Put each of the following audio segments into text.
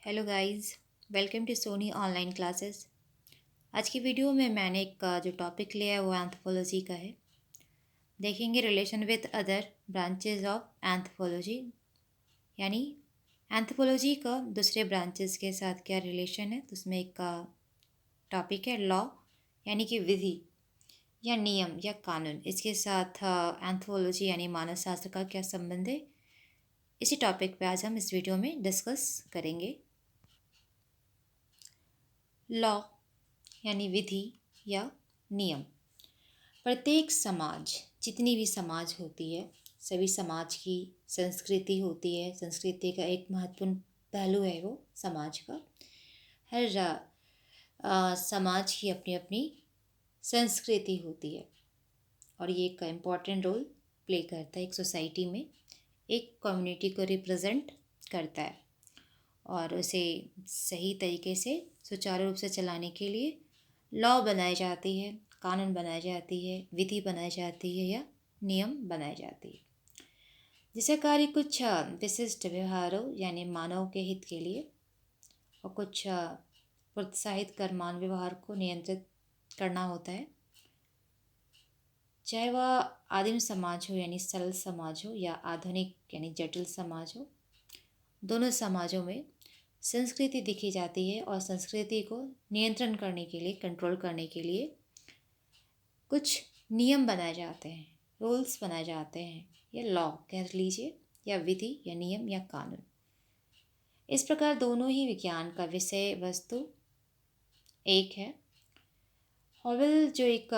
Hello guys, welcome to Soni online classes. आज की video में मैंने एक जो टॉपिक लिया है वो एंथ्रोपोलॉजी का है। देखेंगे relation with other branches of anthropology, यानी एंथ्रोपोलॉजी का दूसरे ब्रांचेस के साथ क्या रिलेशन है। तो उसमें एक टॉपिक है लॉ, यानी कि विधि या नियम या कानून। इसके साथ एंथ्रोपोलॉजी यानी मानव शास्त्र का क्या संबंध है, इसी टॉपिक पे आज हम इस वीडियो में डिस्कस करेंगे। लॉ यानी विधि या नियम। प्रत्येक समाज, जितनी भी समाज होती है, सभी समाज की संस्कृति होती है। संस्कृति का एक महत्वपूर्ण पहलू है वो समाज का। हर समाज की अपनी अपनी संस्कृति होती है और ये एक इम्पॉर्टेंट रोल प्ले करता है एक सोसाइटी में, एक कम्युनिटी को रिप्रेजेंट करता है और उसे सही तरीके से सुचारू रूप से चलाने के लिए लॉ बनाई जाती है, कानून बनाई जाती है, विधि बनाई जाती है या नियम बनाई जाती है। जिसका कार्य कुछ विशिष्ट व्यवहारों यानी मानव के हित के लिए और कुछ प्रोत्साहित कर मानव व्यवहार को नियंत्रित करना होता है। चाहे वह आदिम समाज हो यानी सरल समाज हो या आधुनिक यानी जटिल समाज हो, दोनों समाजों में संस्कृति दिखी जाती है और संस्कृति को नियंत्रण करने के लिए, कंट्रोल करने के लिए कुछ नियम बनाए जाते हैं, रूल्स बनाए जाते हैं, या लॉ कह लीजिए, या विधि या नियम या कानून। इस प्रकार दोनों ही विज्ञान का विषय वस्तु एक है। हॉवेल जो एक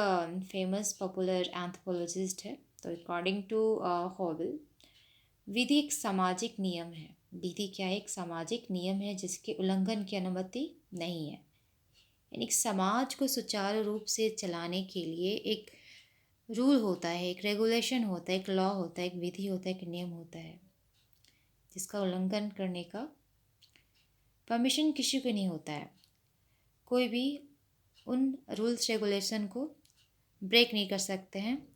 फेमस पॉपुलर एंथ्रोपोलॉजिस्ट है, तो अकॉर्डिंग टू हॉवेल, विधि एक सामाजिक नियम है। विधि क्या है? एक सामाजिक नियम है जिसके उल्लंघन की अनुमति नहीं है। यानी समाज को सुचारू रूप से चलाने के लिए एक रूल होता है, एक रेगुलेशन होता है, एक लॉ होता है, एक विधि होता है, एक नियम होता है, जिसका उल्लंघन करने का परमिशन किसी को नहीं होता है। कोई भी उन रूल्स रेगुलेशन को ब्रेक नहीं कर सकते हैं,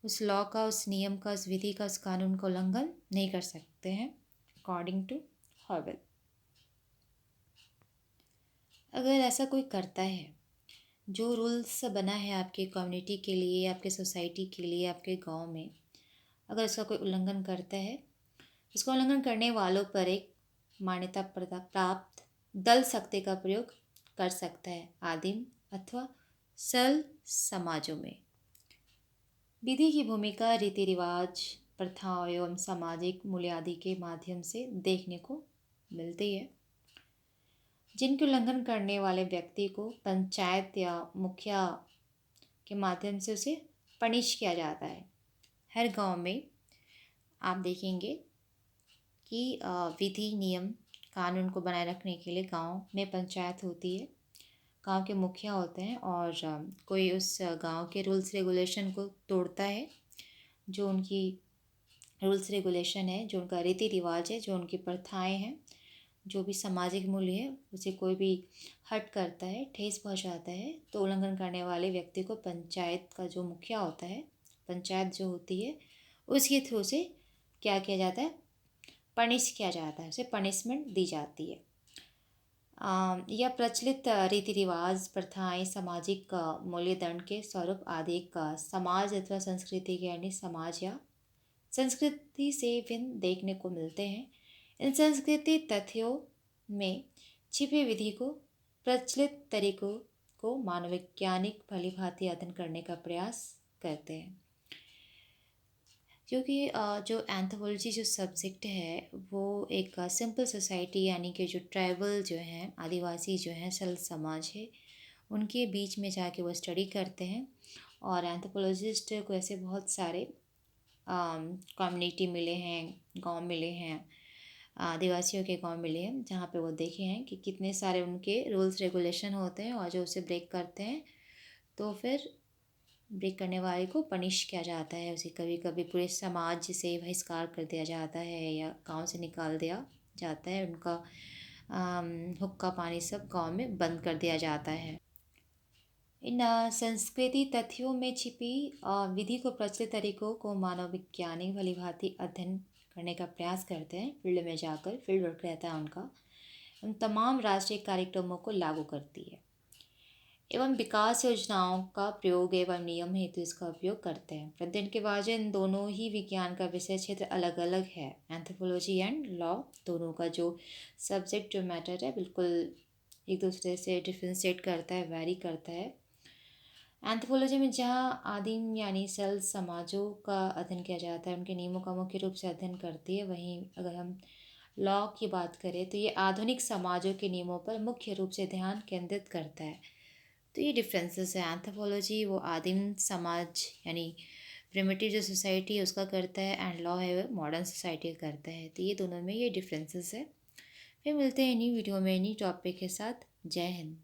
उस लॉ का, उस नियम का, उस विधि का, उस कानून का उल्लंघन नहीं कर सकते हैं, अकॉर्डिंग टू हॉवेल। अगर ऐसा कोई करता है, जो रूल्स बना है आपके कम्युनिटी के लिए, आपके सोसाइटी के लिए, आपके गांव में, अगर उसका कोई उल्लंघन करता है, उसका उल्लंघन करने वालों पर एक मान्यता प्राप्त दल शक्ति का प्रयोग कर सकता है। आदिम अथवा सरल समाजों में विधि की भूमिका रीति रिवाज, प्रथाओं एवं सामाजिक मूल्य आदि के माध्यम से देखने को मिलती है, जिनके उल्लंघन करने वाले व्यक्ति को पंचायत या मुखिया के माध्यम से उसे पनिश किया जाता है। हर गांव में आप देखेंगे कि विधि नियम कानून को बनाए रखने के लिए गांव में पंचायत होती है, गांव के मुखिया होते हैं और कोई उस गांव के रूल्स रेगुलेशन को तोड़ता है, जो उनकी रूल्स रेगुलेशन है, जो उनका रीति रिवाज है, जो उनकी प्रथाएं हैं, जो भी सामाजिक मूल्य है, उसे कोई भी हट करता है, ठेस पहुंचाता है, तो उल्लंघन करने वाले व्यक्ति को पंचायत का जो मुखिया होता है, पंचायत जो होती है, उसके थ्रू से क्या किया जाता है? पनिश किया जाता है, उसे पनिशमेंट दी जाती है। यह प्रचलित रीति रिवाज, प्रथाएं सामाजिक मूल्य दंड के स्वरूप आदि एक समाज अथवा संस्कृति के अन्य समाज या संस्कृति से भिन्न देखने को मिलते हैं। इन संस्कृति तथ्यों में छिपी विधि को, प्रचलित तरीकों को मानवैज्ञानिक भलीभांति अध्ययन करने का प्रयास करते हैं। क्योंकि जो एंथ्रोपोलॉजी जो सब्जेक्ट है वो एक सिंपल सोसाइटी यानी कि जो ट्राइबल जो हैं, आदिवासी जो हैं, सरल समाज है, उनके बीच में जाके वो स्टडी करते हैं। और एंथ्रोपोलॉजिस्ट को ऐसे बहुत सारे कम्युनिटी मिले हैं, गांव मिले हैं, आदिवासियों के गांव मिले हैं, जहाँ पे वो देखे हैं कि कितने सारे उनके रूल्स रेगुलेशन होते हैं और जो उसे ब्रेक करते हैं तो फिर ब्रेक करने वाले को पनिश किया जाता है। उसे कभी कभी पूरे समाज से बहिष्कार कर दिया जाता है या गांव से निकाल दिया जाता है। उनका हुक्का पानी सब गांव में बंद कर दिया जाता है। इन संस्कृति तथ्यों में छिपी विधि को, प्रचलित तरीकों को मानव वैज्ञानिक भलीभांति अध्ययन करने का प्रयास करते हैं। फील्ड में जाकर, फील्ड वर्क रहता है उनका, उन तमाम राष्ट्रीय कार्यक्रमों को लागू करती है एवं विकास योजनाओं का प्रयोग एवं नियम हेतु इसका उपयोग करते हैं। परंतु इनके बावजूद इन दोनों ही विज्ञान का विषय क्षेत्र अलग अलग है। एंथ्रोपोलॉजी एंड लॉ दोनों का जो सब्जेक्ट जो मैटर है बिल्कुल एक दूसरे से डिफ्रेंशिएट करता है, वैरी करता है। एंथ्रोपोलॉजी में जहाँ आदिम यानी सरल समाजों का अध्ययन किया जाता है, उनके नियमों का मुख्य रूप से अध्ययन करती है। वहीं अगर हम लॉ की बात करें तो ये आधुनिक समाजों के नियमों पर मुख्य रूप से ध्यान केंद्रित करता है। तो ये डिफरेंसेस है। एंथ्रोपोलॉजी वो आदिम समाज यानी प्रिमिटिव जो सोसाइटी है उसका करता है, एंड लॉ है वो मॉडर्न सोसाइटी का करता है। तो ये दोनों में ये डिफरेंसेस है। फिर मिलते हैं इन्हीं वीडियो में इन्हीं टॉपिक के साथ। जय हिंद।